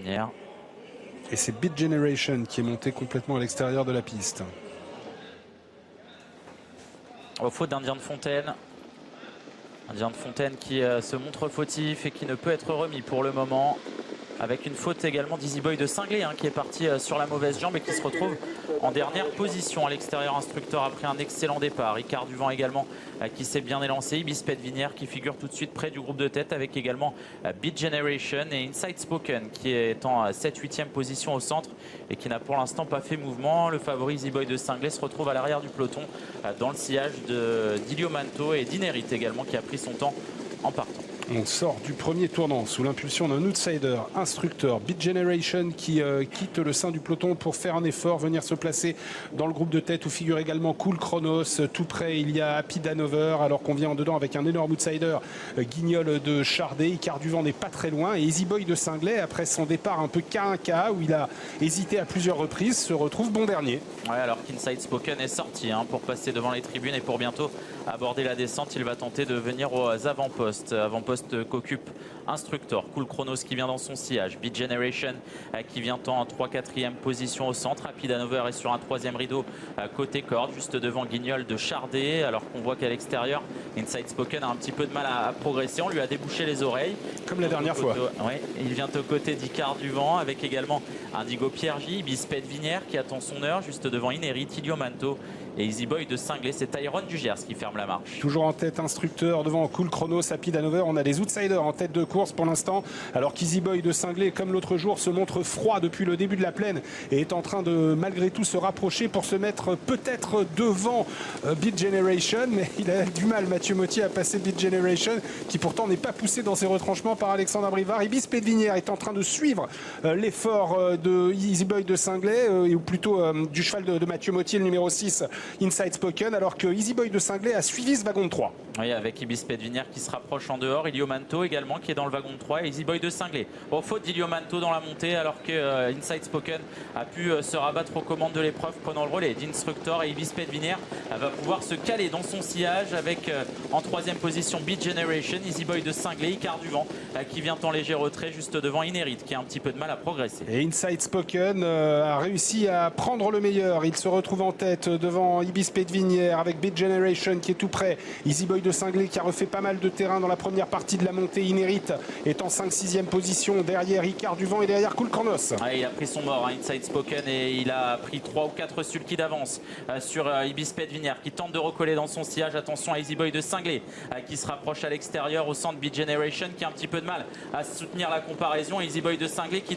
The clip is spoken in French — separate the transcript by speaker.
Speaker 1: Et c'est Beat Generation qui est monté complètement à l'extérieur de la piste.
Speaker 2: Au faute d'Indien de Fontaine. Indien de Fontaine qui se montre fautif et qui ne peut être remis pour le moment. Avec une faute également d'Easy Boy de Cinglé qui est parti sur la mauvaise jambe et qui se retrouve en dernière position à l'extérieur instructeur après un excellent départ. Ricard Duvant également qui s'est bien élancé. Ibis Petvinière qui figure tout de suite près du groupe de tête avec également Beat Generation et Inside Spoken qui est en 7-8e position au centre et qui n'a pour l'instant pas fait mouvement. Le favori Easy Boy de Cinglé se retrouve à l'arrière du peloton dans le sillage d'Ilio Manto et d'Inerit également qui a pris son temps en partant.
Speaker 1: On sort du premier tournant sous l'impulsion d'un outsider instructeur, Beat Generation, qui quitte le sein du peloton pour faire un effort, venir se placer dans le groupe de tête où figure également Cool Chronos. Tout près, il y a Happy Danover, alors qu'on vient en dedans avec un énorme outsider, Guignol de Chardet. Ricard Duvant n'est pas très loin. Et Easy Boy de Cinglé, après son départ un peu K1K, où il a hésité à plusieurs reprises, se retrouve bon dernier.
Speaker 2: Ouais, alors qu'Inside Spoken est sorti pour passer devant les tribunes et pour bientôt aborder la descente. Il va tenter de venir aux avant-postes. Avant-poste qu'occupe Instructor. Cool Chronos qui vient dans son sillage. Beat Generation qui vient en 3-4e position au centre. Rapid Hanover est sur un 3e rideau côté corde, juste devant Guignol de Chardet. Alors qu'on voit qu'à l'extérieur, Inside Spoken a un petit peu de mal à progresser. On lui a débouché les oreilles.
Speaker 1: Comme la dernière fois.
Speaker 2: Ouais, il vient aux côtés d'Ricard Duvant avec également Indigo Piergi, Ibis Petvinière qui attend son heure juste devant Inerit, Ilio Manto et Easy Boy de Cinglé. C'est Tyrone Dugers qui ferme la marche.
Speaker 1: Toujours en tête Instructeur devant Cool Chronos, Happy Danover. On a des outsiders en tête de course pour l'instant. Alors qu'Easy Boy de Cinglé, comme l'autre jour, se montre froid depuis le début de la plaine et est en train de malgré tout se rapprocher pour se mettre peut-être devant Beat Generation. Mais il a du mal, Mathieu Mottier, à passer Beat Generation qui pourtant n'est pas poussé dans ses retranchements par Alexandre Abrivard. Ibis Petvinière est en train de suivre l'effort de Easy Boy de Cinglé, ou plutôt du cheval de Mathieu Mottier, le numéro 6, Inside Spoken, alors que Easy Boy de Cinglé a suivi ce wagon de 3.
Speaker 2: Oui, avec Ibis Petvinière qui se rapproche en dehors, Ilio Manto également qui est dans le wagon de 3 et Easy Boy de Cinglé. Au faute d'Ilio Manto dans la montée alors que Inside Spoken a pu se rabattre aux commandes de l'épreuve prenant le relais d'Instructor et Ibis Petvinière va pouvoir se caler dans son sillage avec en 3e position Beat Generation, Easy Boy de Cinglé, Ricard Duvant qui vient en léger retrait juste devant Inerit qui a un petit peu de mal à progresser.
Speaker 1: Et Inside Spoken a réussi à prendre le meilleur. Il se retrouve en tête devant Ibis Petvinière avec Beat Generation qui est tout près. Easy Boy de Cinglé qui a refait pas mal de terrain dans la première partie de la montée. Inerit est en 5-6e position derrière Ricard Duvant et derrière Cool Chronos.
Speaker 2: Il a pris son mort, Inside Spoken, et il a pris 3 ou 4 sulky d'avance sur Ibis Petvinière qui tente de recoller dans son sillage. Attention à Easy Boy de Cinglé qui se rapproche à l'extérieur au centre. Beat Generation qui a un petit peu de mal à soutenir la comparaison. Easy Boy de Cinglé qui